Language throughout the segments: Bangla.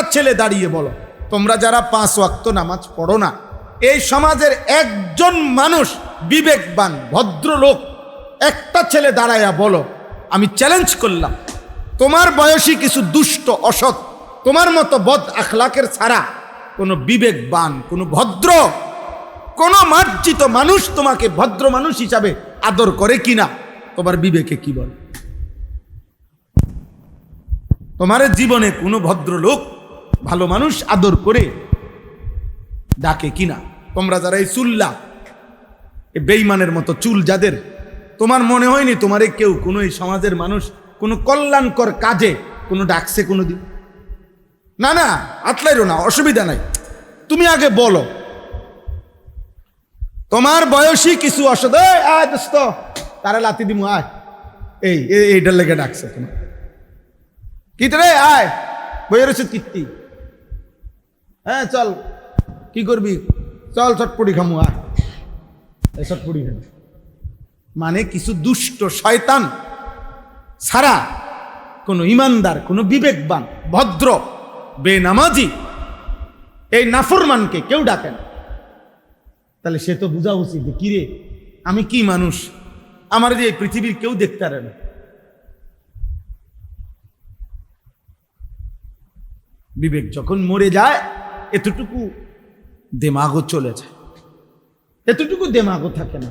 একটা ছেলে দাঁড়িয়ে বলো, তোমরা যারা 5 ওয়াক্ত নামাজ পড়ো না, এই সমাজের একজন মানুষ বিবেকবান ভদ্রলোক একটা ছেলে দাঁড়াইয়া বলো, আমি চ্যালেঞ্জ করলাম, তোমার বয়সী কিছু দুষ্ট অসৎ তোমার মতো বদ আখলাকের ছাড়া কোনো বিবেকবান, কোনো ভদ্র, কোনো মার্জিত মানুষ তোমাকে ভদ্র মানুষ হিসাবে আদর করে কিনা? তোমার বিবেকে কি বল? তোমার জীবনে কোনো ভদ্রলোক ভালো মানুষ আদর করে ডাকে কিনা? তোমরা যারা এই চুল্লা, এই বেঈমানের মতো চুল যাদের, তোমার মনে হয়নি তোমারে কেউ কোনো এই সমাজের মানুষ কোনো কল্যাণকর কাজে কোনো ডাকছে কোনো দিন? না না, আতলাইরো না, অসুবিধা নাই, তুমি আগে বলো তোমার বয়সী কিছু অসদ, আয় দোস্ত তারা লাতি দিমু, আয় এইটার লেগে ডাকছে তোমার কি রে, আয় বইয়ের ওষুধ কীর্তি, হ্যাঁ চল কি করবি, চল চটপটি খামু, আয় চটপটি খামু। মানে কিছু দুষ্ট শয়তান ছাড়া কোনো ইমানদার, কোনো বিবেকবান ভদ্র বেনামাজি এই নাফরমানকে কেউ ডাকেন। তাহলে সে তো বোঝা উচিত যে কিরে আমি কি মানুষ, আমার যে এই পৃথিবীর কেউ দেখতে পারে না। বিবেক যখন মরে যায় এতটুকু দেমাগও চলে যায়, এতটুকু দেমাগও থাকে না।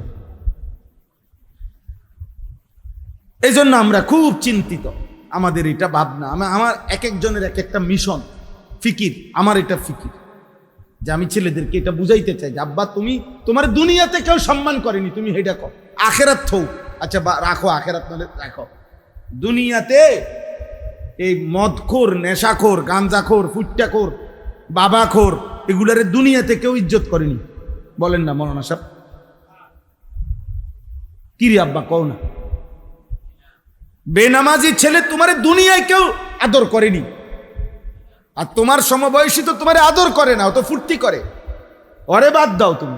এই জন্য আমরা খুব চিন্তিত, আমাদের এটা ভাবনা, আমার এক একজনের এক একটা মিশন ফিকির। আমার এটা ফিকির যে আমি ছেলেদেরকে এটা বুঝাইতে চাই যে আব্বা তুমি, তোমার দুনিয়াতে কেউ সম্মান করেনি, তুমি এটা কর, আখেরাত থৌ, আচ্ছা রাখো আখেরাত নাহলে রাখো, দুনিয়াতে এই মদখোর, নেশাখোর, গাঞ্জাখোর, ফুট্টাখোর, বাবাখোর, এগুলারে দুনিয়াতে কেউ ইজ্জত করেনি, বলেন না মৌলানা সাহেব? কি রে আব্বা কও না? বেনামাজি ছেলে তোমার দুনিয়ায় কেউ আদর করেনি, আর তোমার সমবয়সী তো তোমার আদর করে না, ও তো ফুর্তি করে, ওরে বাদ দাও তুমি।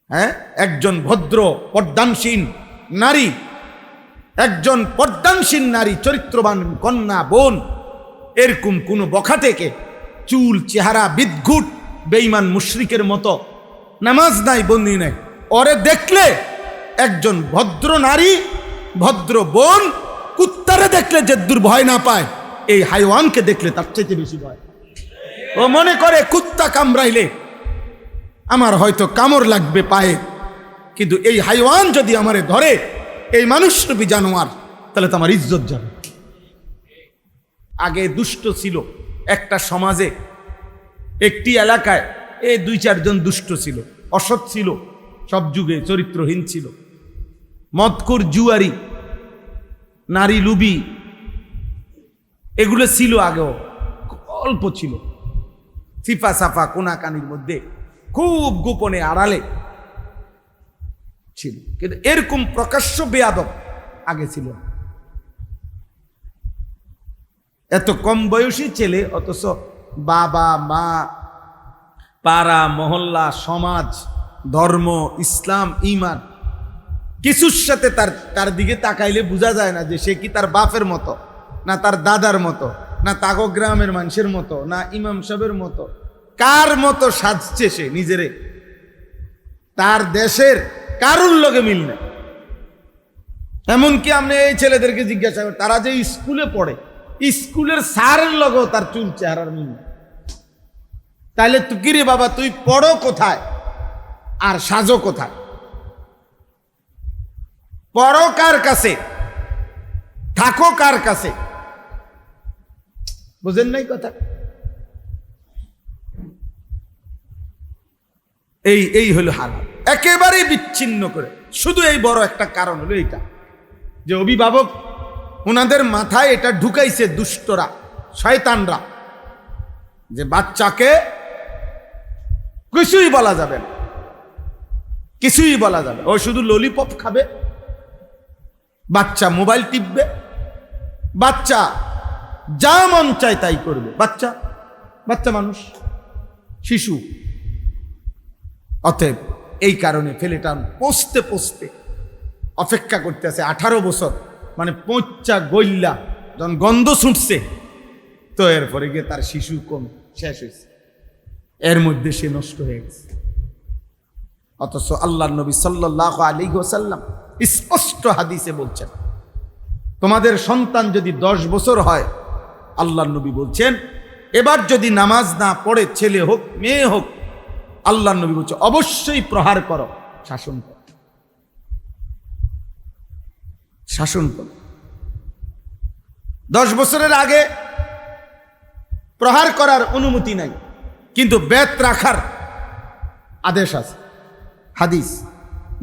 হ্যাঁ, একজন ভদ্র পর্দানসীন নারী, একজন পর্দানসীন নারী, চরিত্রবান কন্যা বোন, এরকম কোন বখা থেকে চুল চেহারা বিদঘুট বেঈমান মুশরিকের মতো, নামাজ নাই বন্দি নাই, ওরে দেখলে একজন ভদ্র নারী, ভদ্র বোন, কুত্তারে দেখলে যে ভয় না পায়, এই হাইওয়ানকে দেখলে তার চাইতে বেশি ভয়। ও মনে করে কুত্তা কামড়াইলে আমার হয়তো কামড় লাগবে পায়ে, কিন্তু এই হাইওয়ান যদি আমারে ধরে, এই মানুষরূপী জানোয়ার, তাহলে তো আমার ইজ্জত যাবে। আগে দুষ্ট ছিল একটা সমাজে, একটি এলাকায় এই 2-4 জন দুষ্ট ছিল, অসৎ ছিল, সব যুগে চরিত্রহীন ছিল, মদখোর, জুয়ারি, নারী লুবি, এগুলো ছিল আগেও, অল্প ছিল, সিফা সাফা কোনাকানির মধ্যে খুব গোপনে আড়ালে ছিল, কিন্তু এরকম প্রকাশ্য বেয়াদব আগে ছিল। এত কম বয়সী ছেলে, অথচ বাবা মা, পাড়া মহল্লা, সমাজ, ধর্ম, ইসলাম, ঈমান কিছুর সাথে তার দিকে তাকাইলে বোঝা যায় না যে সে কি তার বাপের মতো, না তার দাদার মতো, না তাগো গ্রামের মানুষের মতো, না ইমাম সাহেবের মতো, কার মতো সাজছে সে নিজেরে, তার দেশের কারুর লগে মিল নেই। এমনকি আপনি এই ছেলেদেরকে জিজ্ঞাসা করেন, তারা যে স্কুলে পড়ে, স্কুলের স্যারের লগেও তার চুল চেহারার মিল নেই। তাহলে তুই কিরে বাবা, তুই পড়ো কোথায় আর সাজো কোথায়? পড়ো কার কাছে, থাকো কার কাছে? বুঝেন নাই কথা? এই হলো হালাল, একেবারেই বিচ্ছিন্ন করে। শুধু এই বড় একটা কারণ হলো এইটা যে অভিভাবক ওনাদের মাথায় এটা ঢুকাইছে দুষ্টরা, শয়তানরা, যে বাচ্চাকে কিছুই বলা যাবে না, কিছুই বলা যাবে, ও শুধু ললিপপ খাবে, বাচ্চা মোবাইল টিপবে, বাচ্চা যা মন চায় তাই করবে, বাচ্চা বাচ্চা মানুষ, শিশু। অতএব এই কারণে ছেলেটা পোষতে পোষতে অপেক্ষা করতে আছে 18 বছর, মানে পৌঁচা গইল্লা যখন গন্ধ ছুটছে তো এরপরে গিয়ে তার শিশু কম শেষ হয়েছে, এর মধ্যে সে নষ্ট হয়ে গেছে। অথচ আল্লাহর নবী সাল্লাল্লাহু আলাইহি ওয়াসাল্লাম স্পষ্ট হাদিসে বলছেন, তোমাদের সন্তান যদি 10 বছর হয়, আল্লাহর নবী বলছেন এবার যদি নামাজ না পড়ে, ছেলে হোক মেয়ে হোক, আল্লাহর নবী বলছে অবশ্যই প্রহার করো, শাসন করো, শাসন করো। 10 বছরের আগে প্রহার করার অনুমতি নাই, কিন্তু বেত রাখার আদেশ আছে। হাদিস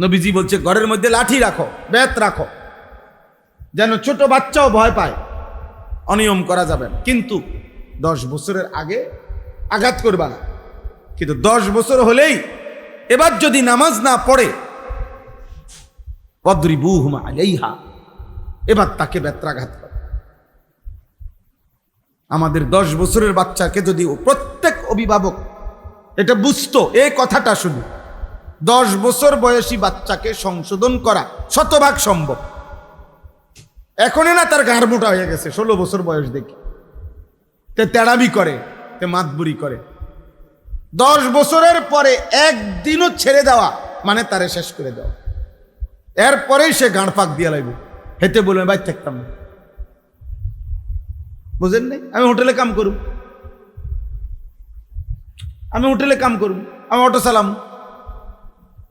নবীজি বলছে ঘরের মধ্যে লাঠি রাখো, বেত রাখো, যেন ছোট বাচ্চাও ভয় পায়। অনিয়ম করা যাবে না, কিন্তু 10 বছরের আগে আঘাত করবা না। কিন্তু 10 বছর হলেই এবার যদি নামাজ না পড়ে, ওয়াদরিবুহুম আলাইহা, এবার তাকে বেত্রাঘাত করে। আমাদের 10 বছরের বাচ্চাকে যদি প্রত্যেক অভিভাবক এটা বুঝতো, এই কথাটা শুনি, 10 বছর বয়সী বাচ্চাকে সংশোধন করা শতভাগ সম্ভব। এখনই না তার গাঁড় মোটা হয়ে গেছে 16 বছর বয়স দেখি, তে তেড়ামি করে, তে মাতবুরি করে। 10 বছরের পরে একদিনও ছেড়ে দেওয়া মানে তারে শেষ করে দেওয়া। এরপরেই সে গাঁড় ফাঁক দিয়ে লাগবে, হেতে বলবে ভাই থাকতাম না, বুঝেন নাই? আমি হোটেলে কাম করুম, আমি হোটেলে কাম করুম, আমি অটো চালাম,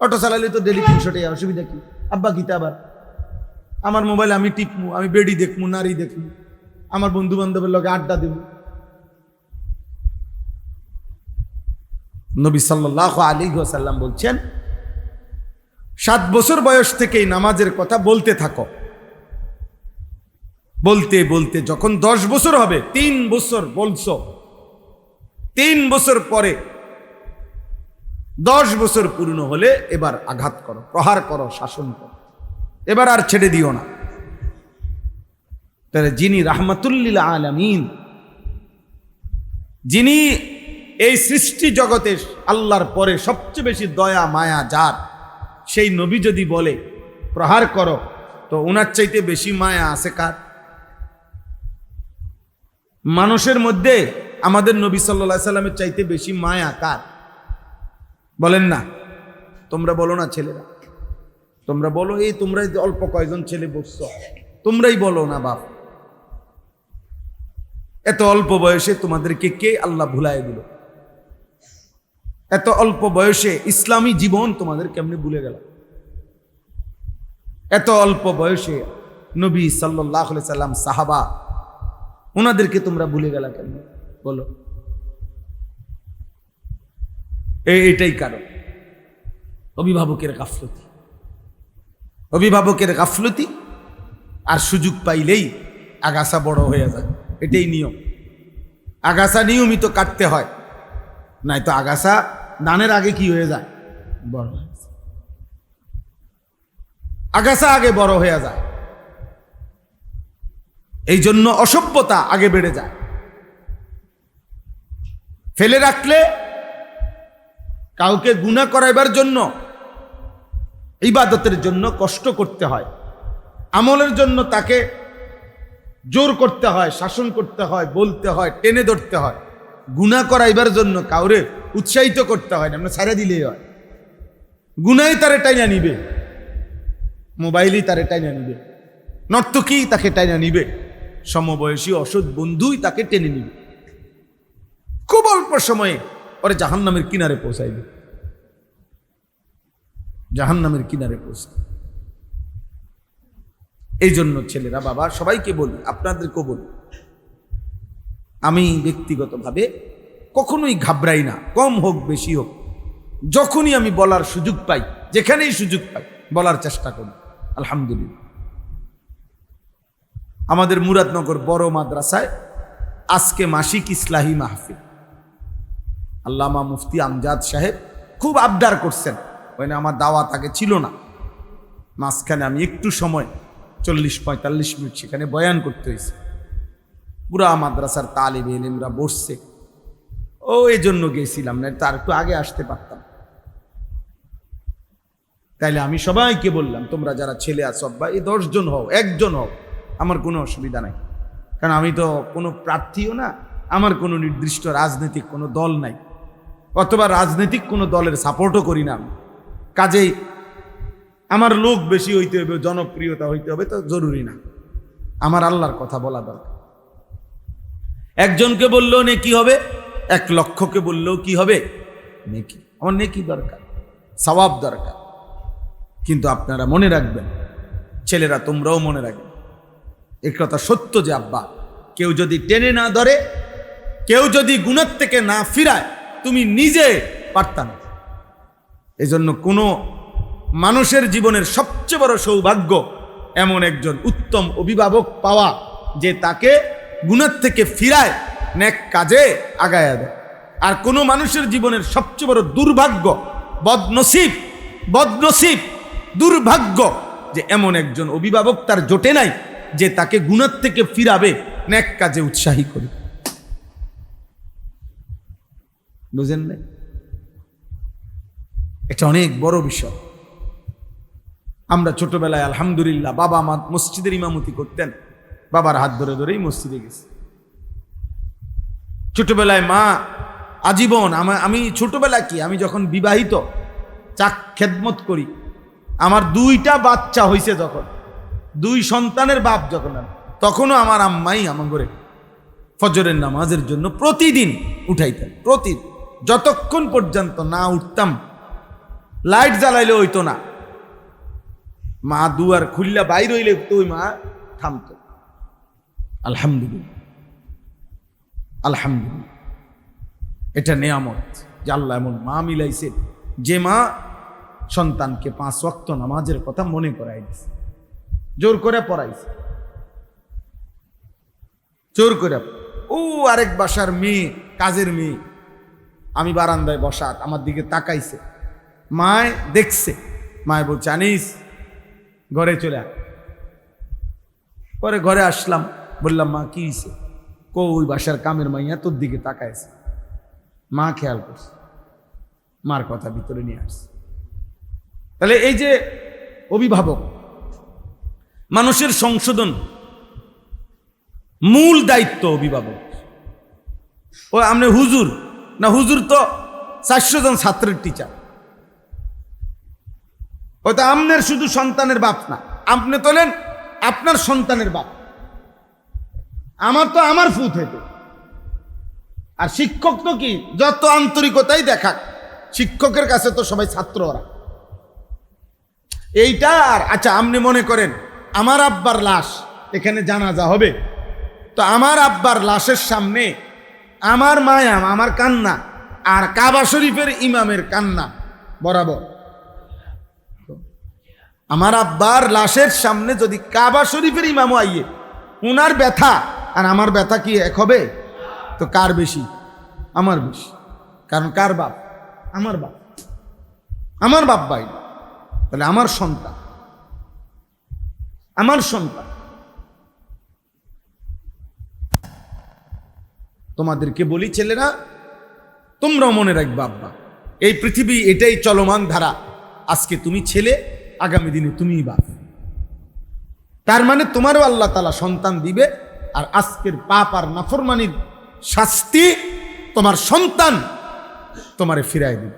অটো চালালে তো ডেলি 300 টাকা, অসুবিধা কি? আব্বা গীতা আবার আমার মোবাইল আমি টিপমু, আমি বেডি দেখমু, নারী দেখমু, আমার বন্ধু বান্ধবের লগে আড্ডা দেব। নবী সাল্লাল্লাহু আলাইহি ওয়াসাল্লাম বলছেন 7 বছর বয়স থেকেই নামাজের কথা বলতে থাকো। বলতে বলতে যখন 10 বছর হবে, 3 বছর বলছো, 3 বছর পরে 10 বছর পূর্ণ হলে এবার আঘাত করো, প্রহার করো, শাসন করো, এবার আর ছেড়ে দিও না। তাহলে যিনি রাহমাতুল লিল আলামিন, যিনি এই সৃষ্টি জগতে আল্লাহর পরে সবচেয়ে বেশি দয়া মায়া যার, সেই নবী যদি বলে প্রহার করো, তো ওনার চাইতে বেশি মায়া আছে কার? মানুষের মধ্যে আমাদের নবী সাল্লাল্লাহু আলাইহি সাল্লামের চাইতে বেশি মায়া কার? বলেন না, তোমরা বলো না ছেলেরা, তোমরা বলো, এই তোমরাই অল্প কয়জন ছেলে বসছো, তোমরাই বলো না বাপ, এত অল্প বয়সে তোমাদেরকে কে আল্লাহ ভুলায় দিল? এত অল্প বয়সে ইসলামী জীবন তোমাদের কেমনে ভুলে গেল? এত অল্প বয়সে নবী সাল্লাল্লাহু আলাইহি সাল্লাম, সাহাবা, ওনাদেরকে তোমরা ভুলে গেলা কেন? বলো। এটাই কারণ, অভিভাবকের গাফলতি, অভিভাবকের গাফলতি। আর সুযোগ পাইলেই আগাছা বড় হয়ে যায়, এটাই নিয়ম। আগাছা নিয়মিত কাটতে হয়, নাই তো আগাছা দানের আগে কি হয়ে যায়? বড় হয়ে যায়। আগাছা আগে বড় হয়ে যায়, এই জন্য অসভ্যতা আগে বেড়ে যায়। ফেলে রাখলে কাউকে গুনাহ করাইবার জন্য, ইবাদতের জন্য কষ্ট করতে হয়, আমলের জন্য তাকে জোর করতে হয়, শাসন করতে হয়, বলতে হয়, টেনে ধরতে হয়। গুনাহ করাইবার জন্য কাউরে উৎসাহিত করতে হয় না, আমরা ছাড়া দিলেই হয়। গুনাই তারে টাইনা নিবে, মোবাইলই তারে টাইনা নিবে, নর্তকী তাকে টাইনা নিবে, সমবয়সী অসৎ বন্ধুই তাকে টেনে নিবে। খুব অল্প সময়ে ওরে জাহান্নামের কিনারে পৌঁছাইবে, জাহান্নামের কিনারে পৌঁছায়। এই জন্য ছেলেরা, বাবা, সবাইকে বলি, আপনাদেরকেও বলি, আমি ব্যক্তিগতভাবে কখনোই ঘাবড়াই না, কম হোক বেশি হোক। যখনই আমি বলার সুযোগ পাই, যেখানেই সুযোগ পাই, বলার চেষ্টা করি। আলহামদুলিল্লাহ, আমাদের মুরাদনগর বড় মাদ্রাসায় আজকে মাসিক ইসলাহি মাহফিল, আল্লামা মুফতি আমজাদ সাহেব খুব আবদার করছেন। ওইখানে আমার দাওয়াত আগে ছিল না, মাঝখানে আমি একটু সময় 40-45 মিনিট সেখানে বয়ান করতে হয়েছে। পুরা মাদ্রাসার তালিবে ইলমরা বসছে, ও এই জন্য গেছিলাম, না তার একটু আগে আসতে পারতাম। তাইলে আমি সবাইকে বললাম, তোমরা যারা ছেলে আছো, বা এই 10 জন হও, 1 জন হও, আমার কোনো অসুবিধা নাই, কারণ আমি তো কোনো প্রার্থীও না, আমার কোনো নির্দিষ্ট রাজনৈতিক কোনো দল নাই, অথবা রাজনৈতিক কোনো দলের সাপোর্টও করি না। কাজেই আমার লোক বেশি হইতে হবে, জনপ্রিয়তা হইতে হবে তো জরুরি না, আমার আল্লাহর কথা বলা দরকার। একজনকে বললেও নেকি হবে, 1 লক্ষকে বললেও কি হবে? নেকি। আমার নেকি দরকার, সওয়াব দরকার। কিন্তু আপনারা মনে রাখবেন, ছেলেরা তোমরাও মনে রাখবেন, এই কথা সত্য যে আব্বা, কেউ যদি টেনে না ধরে, কেউ যদি গুনাহ থেকে না ফিরায়, তুমি নিজে পারতা না। এজন্য কোনো মানুষের জীবনের সবচেয়ে বড় সৌভাগ্য এমন একজন উত্তম অভিভাবক পাওয়া, যে তাকে গুনাহ থেকে ফিরায়, নেক কাজে আগায়া দেয়। আর কোনো মানুষের জীবনের সবচেয়ে বড় দুর্ভাগ্য, বদনসিব, দুর্ভাগ্য যে এমন একজন অভিভাবক তার জোটে নাই, যে তাকে গুনাহ থেকে ফিরাবে, নেক কাজে উৎসাহী করে। বুঝেন না? এটা অনেক বড় বিষয়। আমরা ছোটবেলায় আলহামদুলিল্লাহ, বাবা আমার মসজিদের ইমামতি করতেন, বাবার হাত ধরে ধরেই মসজিদে গেছি। ছোটবেলায় মা আজীবন, আমি ছোটবেলায় কি, আমি যখন বিবাহিত, খেদমত করি, আমার 2টা বাচ্চা হয়েছে যখন, 2 সন্তানের বাপ যখন, তখনও আমার আম্মাই আমার ঘরে ফজরের নামাজের জন্য প্রতিদিন উঠাইতেন। প্রতিদিন, যতক্ষণ পর্যন্ত না উঠতাম, লাইট জ্বালাইলে হইতো না, মা দুয়ার খুললা বাইর হইলে তো ওই মা থামতো। আলহামদুলিল্লাহ, আলহামদুলিল্লাহ, এটা নেয়ামত যে আল্লাহ এমন মা মিলাইছে, যে মা সন্তানকে 5 ওয়াক্ত নামাজের কথা মনে করাই দিছে, জোর করে পড়াইছে, জোর করে। ও আরেক বাসার মেয়ে, কাজের মেয়ে, আমি বারান্দায় বসা, আমার দিকে তাকাইছে, মায় দেখছে, মায় বলছে আনিস ঘরে চলে আয়। পরে ঘরে আসলাম, বললাম মা কি হয়েছে? ওই বাসার কামের মাইয়া তোর দিকে তাকাইছে। মা খেয়াল করছে, মার কথা ভিতরে নিয়ে আসছে। তাহলে এই যে অভিভাবক, মানুষের সংশোধন মূল দায়িত্ব অভিভাবক। ও আপনি হুজুর না, হুজুর তো 400 জন ছাত্রের টিচার। হয়তো আপনার শুধু সন্তানের বাপ না, আপনি তোলেন আপনার সন্তানের বাপ, আমার তো আমার ফুট হেঁটে। আর শিক্ষক তো কি, যত আন্তরিকতাই দেখাক, শিক্ষকের কাছে তো সবাই ছাত্র ওরা। এইটা আর আচ্ছা, আপনি মনে করেন আমার আব্বার লাশ এখানে জানাজা হবে, তো আমার আব্বার লাশের সামনে আমার মায়া, আমার কান্না, আর কাবা শরীফের ইমামের কান্না বরাবর। আমার আব্বার লাশের সামনে যদি কাবা শরীফের ইমামও আইয়ে, উনার ব্যথা আর আমার ব্যথা কি এক হবে? তো কার বেশি? আমার বেশি। কারণ কার বাপ? আমার বাপ, আমার বাপ ভাই। তাহলে আমার সন্তান, আমার সন্তান। তোমাদেরকে বলি ছেলেরা, তোমরাও মনে রাখবা আব্বা, এই পৃথিবী এটাই চলমান ধারা। আজকে তুমি ছেলে, আগামী দিনে তুমিই বাপ। তার মানে তোমারও আল্লাহ তাআলা সন্তান দিবে, আর আজকের পাপ আর নাফরমানির শাস্তি তোমার সন্তান তোমারে ফিরাই দিবে।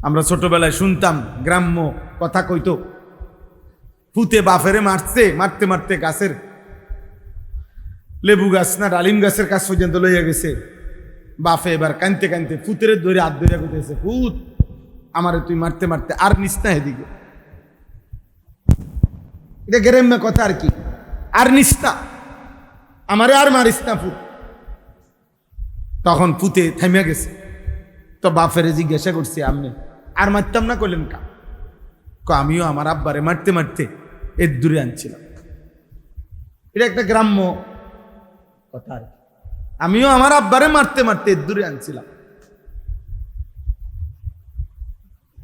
আমরা ছোটবেলায় শুনতাম, গ্রাম্য কথা কইতো, ফুতে বাফেরে মারতে মারতে গাছের লেবু গাছ না ডালিম গাছের কাছ পর্যন্ত লইয়া গেছে। বাফে এবার কানতে কানতে ফুতের ধরে হাত ধরে কইতেছে, ফুত আমারে তুই মারতে মারতে আর নিস না এদিকে। এটা গ্রাম্য কথা আর কি, আর নিস না আমারে, আর মারিস না ফুত। তখন ফুতে থামিয়া গেছে। তো বাফেরে জিজ্ঞাসা করছি, আপনি আর মারতাম না? কইলেন কা? আমিও আমার আব্বারে মারতে মারতে এর দূরে আনছিলাম। এটা একটা গ্রাম্য কথা আর কি। আমিও আমার আব্বারে মারতে মারতে এর দূরে আনছিলাম।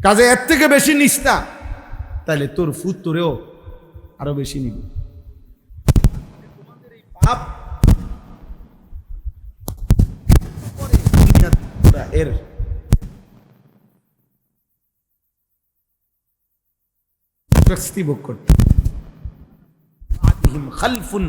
কাজে এর থেকে বেশি নিস না, তাহলে তোর ফুত তোরেও আরো বেশি নিবি। তোমাদের এই পাপ এর শাস্তি ভোগ করতে। খালফুন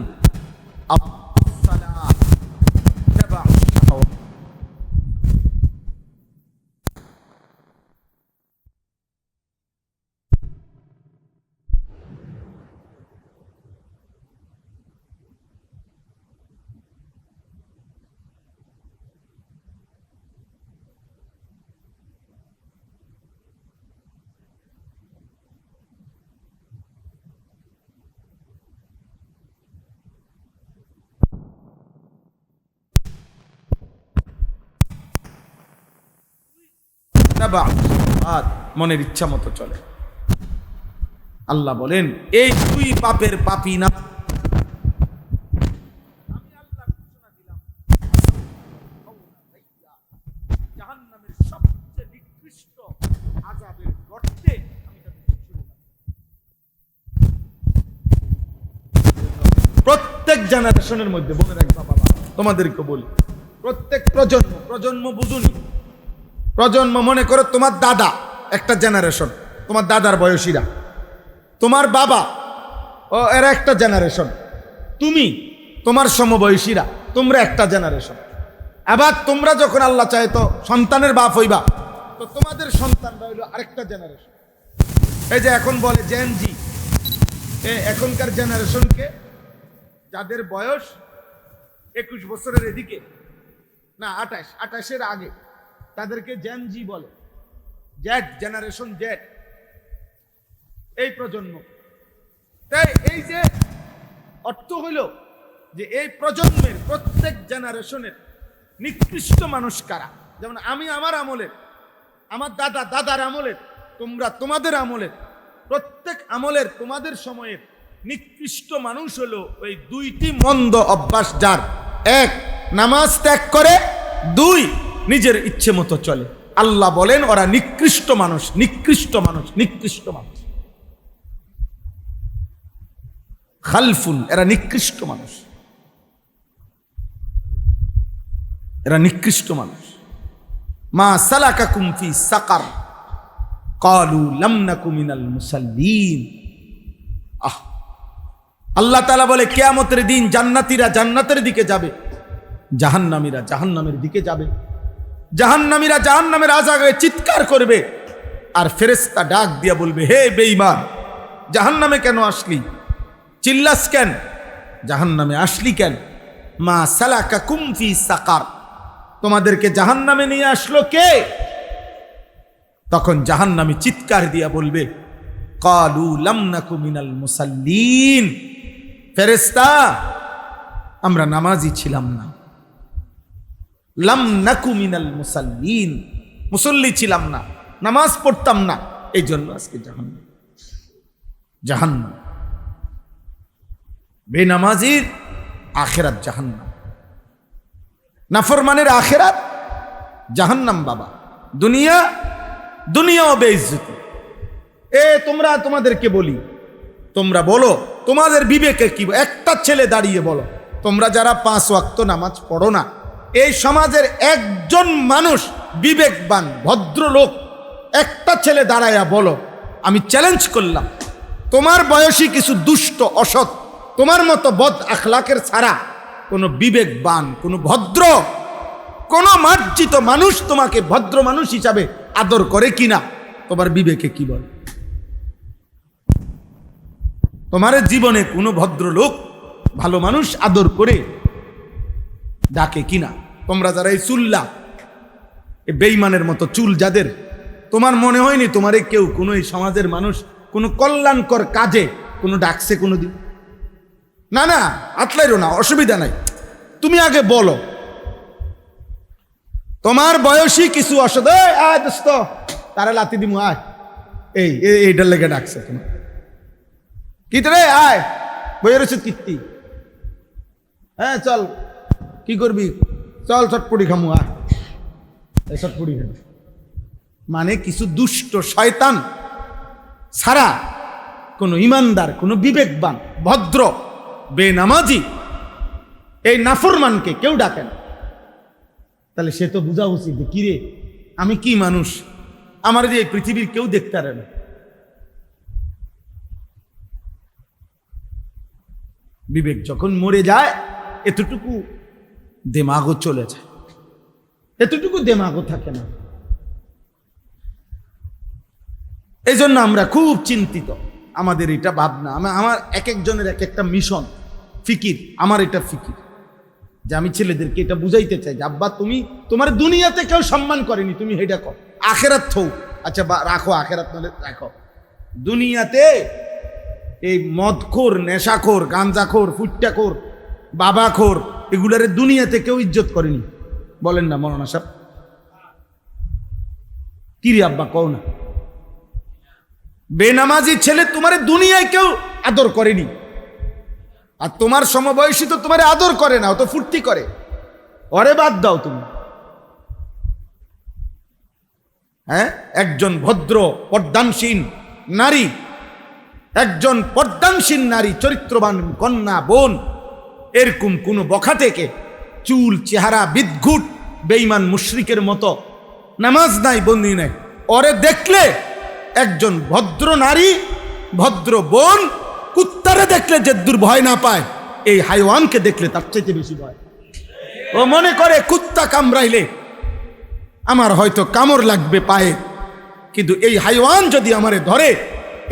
মনের ইচ্ছা মতো চলে। আল্লাহ বলেন এই দুই পাপের পাপী না জাহান্নামের সবচেয়ে নিকৃষ্ট আযাবের গর্তে আমি তাদেরকে ছুঁড়ে মারব। প্রত্যেক জেনারেশনের মধ্যে বলে রাখবা বাবা, তোমাদেরকে বলি, প্রত্যেক প্রজন্ম বুঝুনি, প্রজন্ম মনে করো তোমার দাদা একটা জেনারেশন, তোমার দাদার বয়সীরা, তোমার বাবা ও এরা একটা জেনারেশন, তুমি তোমার সমবয়সীরা তোমরা একটা জেনারেশন। আবার তোমরা যখন আল্লাহ চায় তো সন্তানের বাপ হইবা, তো তোমাদের সন্তানরা হইল আরেকটা জেনারেশন। এই যে এখন বলে জেন জি, এখনকার জেনারেশনকে যাদের বয়স 21 বছরের এদিকে না 28-এর আগে তাদেরকে জেন জি বলে, জেড জেনারেশন জেড, এই প্রজন্ম। তাই এই যে অর্থ হইল যে এই প্রজন্মের প্রত্যেক জেনারেশনের নিকৃষ্ট মানুষ কারা। যেমন আমি আমার আমলের, আমার দাদার আমলের, তোমরা তোমাদের আমলের, প্রত্যেক আমলের তোমাদের সময়ের নিকৃষ্ট মানুষ হলো ওই দুইটি মন্দ অভ্যাস যার, এক নামাজ ত্যাগ করে, দুই নিজের ইচ্ছে মতো চলে। আল্লাহ বলেন ওরা নিকৃষ্ট মানুষ, নিকৃষ্ট মানুষ, নিকৃষ্ট মানুষ। খালফুন, এরা নিকৃষ্ট মানুষ, এরা নিকৃষ্ট মানুষ। মা সালাকাকুম ফি সাকার ক্বালু লাম নাকু মিনাল মুসাল্লিন। আল্লাহ তাআলা বলে কিয়ামতের দিন জান্নাতীরা জান্নাতের দিকে যাবে, জাহান্নামীরা জাহান্নামের দিকে যাবে। জাহান্নামীরা জাহান্নামের আযাবে চিৎকার করবে, আর ফেরেশতা ডাক দিয়া বলবে হে বেঈমান, জাহান্নামে কেন আসলি? চিল্লাস কেন? জাহান্নামে আসলি কেন? মা সালাকাকুম ফি সাকার, তোমাদেরকে জাহান্নামে নিয়ে আসলো কে? তখন জাহান্নামী চিৎকার দিয়া বলবে ক্বালু লাম নাকু মিনাল মুসাল্লিন, ফেরেশতা আমরা নামাজি ছিলাম না। লাম নাকু মিনাল মুসাল্লিন, মুসল্লি ছিলাম না, নামাজ পড়তাম না, এই জন্য আজকে জাহান্নাম। জাহান্নাম বেনামাজির আখেরাত জাহান্নাম, নাফরমানের আখেরাত জাহান্নাম। বাবা দুনিয়াও বেইজ্জতি। তোমরা তোমাদেরকে বলি, তোমরা বলো তোমাদের বিবেকে কি? একটা ছেলে দাঁড়িয়ে বলো, তোমরা যারা 5 ওয়াক্ত নামাজ পড়ো না, এই সমাজের একজন মানুষ বিবেকবান ভদ্রলোক একটা ছেলে দাঁড়াইয়া বলো, আমি চ্যালেঞ্জ করলাম, তোমার বয়সী কিছু দুষ্ট অসৎ তোমার মতো বদ আখলাকের ছাড়া কোনো বিবেকবান, কোনো ভদ্র, কোনো মার্জিত মানুষ তোমাকে ভদ্র মানুষ হিসাবে আদর করে কিনা? তোমার বিবেকে কি বলে? তোমার জীবনে কোনো ভদ্রলোক ভালো মানুষ আদর করে ডাকে কিনা? তোমরা যারা এই চুল্লা, এই বেঈমানের মতো চুল যাদের, তোমার মনে হয়নি তোমারে কেউ কোনো এই সমাজের মানুষ কোনো কল্যাণকর কাজে কোনো ডাকছে কোনোদিন? না না, আতলাইরো না, অসুবিধা নাই, তুমি আগে বলো তোমার বয়সী কিছু অসৎ, আয় দোস্ত তারা লাতি দিমু, আয়, এইটার লেগে ডাকছে তোমার কি রে, আয় বইয়ের ওষুধ কীর্তি, হ্যাঁ চল কি করবি, চল চটপটি খামু, আয় চটপটি খাবি। মানে কিছু দুষ্ট শয়তান ছাড়া কোনো ইমানদার, কোনো বিবেকবান ভদ্র বেনামাজি এই নাফরমানকে কেউ ডাকে না। তাহলে সে তো বোঝা উচিত যে কিরে আমি কি মানুষ, আমার যে এই পৃথিবীর কেউ দেখতে পারে না। বিবেক যখন মরে যায় এতটুকু দেমাগও চলে যায়, এতটুকু দেমাগও থাকে না। এই জন্য আমরা খুব চিন্তিত, আমাদের এটা ভাবনা, আমার এক একজনের এক একটা মিশন, ফিকির। আমার এটা ফিকির যে আমি ছেলেদেরকে এটা বুঝাইতে চাই যে আব্বা তুমি, তোমার দুনিয়াতে কেউ সম্মান করেনি, তুমি এটা কর, আখেরাত থৌ, আচ্ছা রাখো আখেরাত নাহলে রাখো। দুনিয়াতে এই মদখোর, নেশাখোর, গাঞ্জাখোর, ফুট্টাখোর, বাবাখোর, এগুলারে দুনিয়াতে কেউ ইজ্জত করেনি, বলেন না মৌলানা সাহেব? কি রে আব্বা কও না? বেনামাজি ছেলে তোমারে দুনিয়ায় কেউ আদর করেনি, আর তোমার সমবয়সী তো তোমারে আদর করে না, ও তো ফুর্তি করে। ওরে বাদ দাও তুমি। হ্যাঁ, একজন ভদ্র পর্দানসীন নারী, একজন পর্দানসীন নারী, চরিত্রবান কন্যা বোন, এরকম কোন বখাটেকে চুল চেহারা বিদঘুট বেঈমান মুশরিকের মতো, নামাজ নাই বন্দি নাই, ওরে দেখলে একজন ভদ্র নারী ভদ্র বোন কুত্তারে দেখলে যে দুর্ভয় না পায়, এই হাইওয়ানকে দেখলে তার চাইতে বেশি ভয়। ও মনে করে কুত্তা কামড়াইলে আমার হয়তো কামড় লাগবে পায়ে, কিন্তু এই হাইওয়ান যদি আমারে ধরে,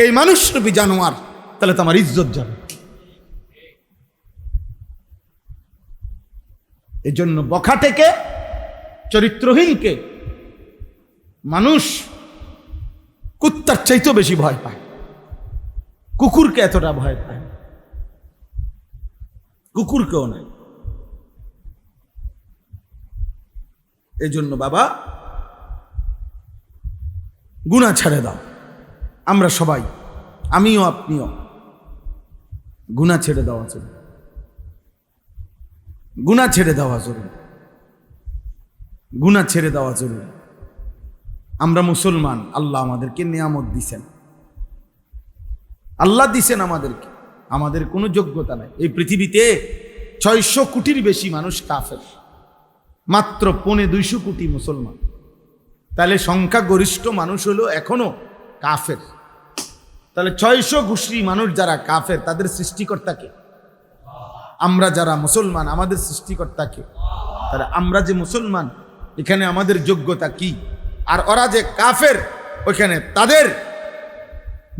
এই মানুষরূপী জানোয়ার, তাহলে তো আমার ইজ্জত যাবে। এই জন্য বখাটেকে, চরিত্রহীনকে মানুষ কুত্তার চাইতেও বেশি ভয় পায়, কুকুরকে এতটা ভয় পায়, কুকুরকেও নাই। এই জন্য বাবা, গুনাহ ছেড়ে দাও। আমরা সবাই, আমিও আপনিও, গুনাহ ছেড়ে দেওয়া জরুরি, গুনাহ ছেড়ে দেওয়া জরুরি, গুনাহ ছেড়ে দেওয়া জরুরি। আমরা মুসলমান, আল্লাহ আমাদেরকে নিয়ামত দিছেন, আল্লাহ দিছেন আমাদেরকে, আমাদের কোনো যোগ্যতা নাই। এই পৃথিবীতে 600 কোটির বেশি মানুষ কাফের, মাত্র 250 কোটি মুসলমান। তাহলে সংখ্যাগরিষ্ঠ মানুষ হলো এখনো কাফের। তাহলে 600 কোটি মানুষ যারা কাফের, তাদের সৃষ্টিকর্তাকে, আমরা যারা মুসলমান, আমাদের সৃষ্টিকর্তাকে। তাহলে আমরা যে মুসলমান, এখানে আমাদের যোগ্যতা কি? আর ওরা যে কাফের, ওইখানে তাদের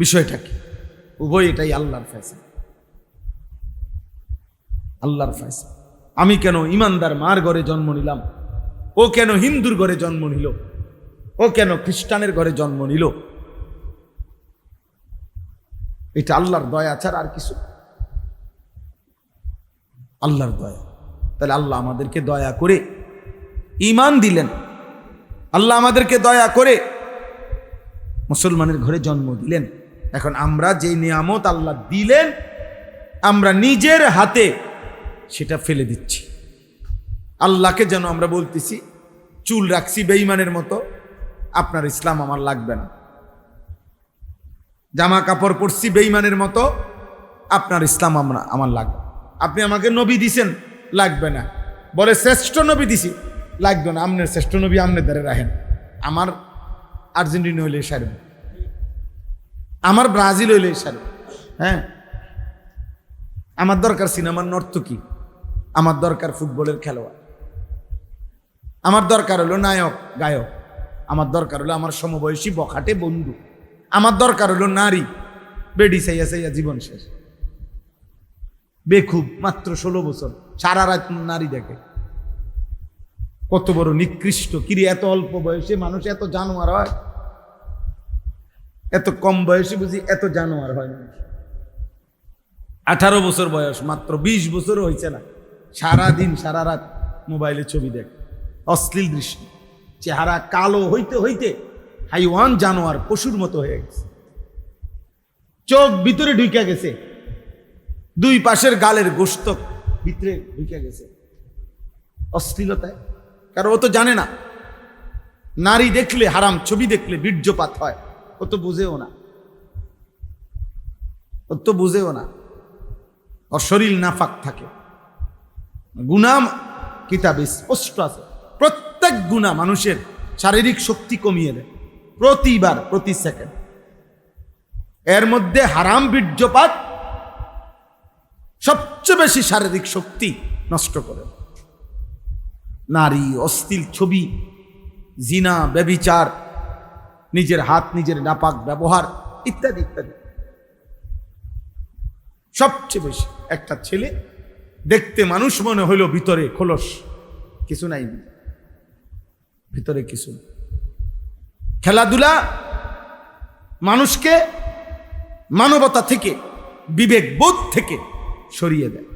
বিষয়টা কি? উভয় এটাই আল্লাহর ফয়সালা, আল্লাহর ফয়সালা। আমি কেন ইমানদার মার ঘরে জন্ম নিলাম, ও কেন হিন্দুর ঘরে জন্ম নিল, ও কেন খ্রিস্টানের ঘরে জন্ম নিল, এটা আল্লাহর দয়া ছাড়া আর কিছু, আল্লাহর দয়া। তাহলে আল্লাহ আমাদেরকে দয়া করে ঈমান দিলেন, আল্লাহ আমাদেরকে দয়া করে মুসলমানের ঘরে জন্ম দিলেন। এখন আমরা যে নিয়ামত আল্লাহ দিলেন, আমরা নিজের হাতে সেটা ফেলে দিচ্ছি। আল্লাহকে যেন আমরা বলতেছি, চুল রাখছি বেঈমানের মতো, আপনার ইসলাম আমার লাগবে না। জামা কাপড় পরছি বেঈমানের মতো, আপনার ইসলাম আমার লাগবে। আপনি আমাকে নবী দিছেন, লাগবে না। বলে শ্রেষ্ঠ নবী দিছি, লাগবে না। আপনার শ্রেষ্ঠ নবী আমনে দ্বারে রাখেন, আমার আর্জেন্টিনা হইলে সারবে, আমার ব্রাজিল হইলে সারবে। হ্যাঁ, আমার দরকার সিনেমার নর্তকী, আমার দরকার ফুটবলের খেলোয়াড়, আমার দরকার হলো নায়ক গায়ক, আমার দরকার হলো আমার সমবয়সী বখাটে বন্ধু, আমার দরকার হলো নারী, বেডি সাইয়া সাইয়া জীবন শেষ, বেখুব, মাত্র 16 বছর, সারা রাত নারী দেখে। কত বড় নিকৃষ্ট! কিরে, এত অল্প বয়সে মানুষ এত জানোয়ার হয়? এত কম বয়সে বুঝি এত জানোয়ার হয় মানুষ? 18 বছর বয়স, মাত্র 20 বছরও হয়েছে না, সারাদিন সারা রাত মোবাইলে ছবি দেখে, অশ্লীল দৃশ্য, চেহারা কালো হইতে হইতে হাইওয়ান জানোয়ার পশুর মতো হয়ে গেছে, চোখ ভিতরে ঢুকে গেছে, দুই পাশের গালের গোশত ভিতরে ঢুকে গেছে অশ্লীলতায়। কারণ ও তো জানে না নারী দেখলে, হারাম ছবি দেখলে বীর্যপাত হয়, ও তো বুঝেও না, ও তো বুঝেও না। ওর শরীর নাফাক থাকে। গুনাহ কিতাবে স্পষ্ট আছে, প্রত্যেক গুনাহ মানুষের শারীরিক শক্তি কমিয়ে দেয়, প্রতিবার, প্রতি সেকেন্ড। এর মধ্যে হারাম বীর্যপাত সবচেয়ে বেশি শারীরিক শক্তি নষ্ট করে। নারী, অশ্লীল ছবি, জিনা, ব্যভিচার, নিজের হাত নিজের নাপাক ব্যবহার, ইত্যাদি ইত্যাদি। সবচেয়ে বেশি একটা ছেলে দেখতে মানুষ মনে হইল, ভিতরে খোলস, কিছু নাই, ভিতরে কিছু নেই। খেলাধুলা মানুষকে মানবতা থেকে, বিবেক বোধ থেকে সরিয়ে দেয়।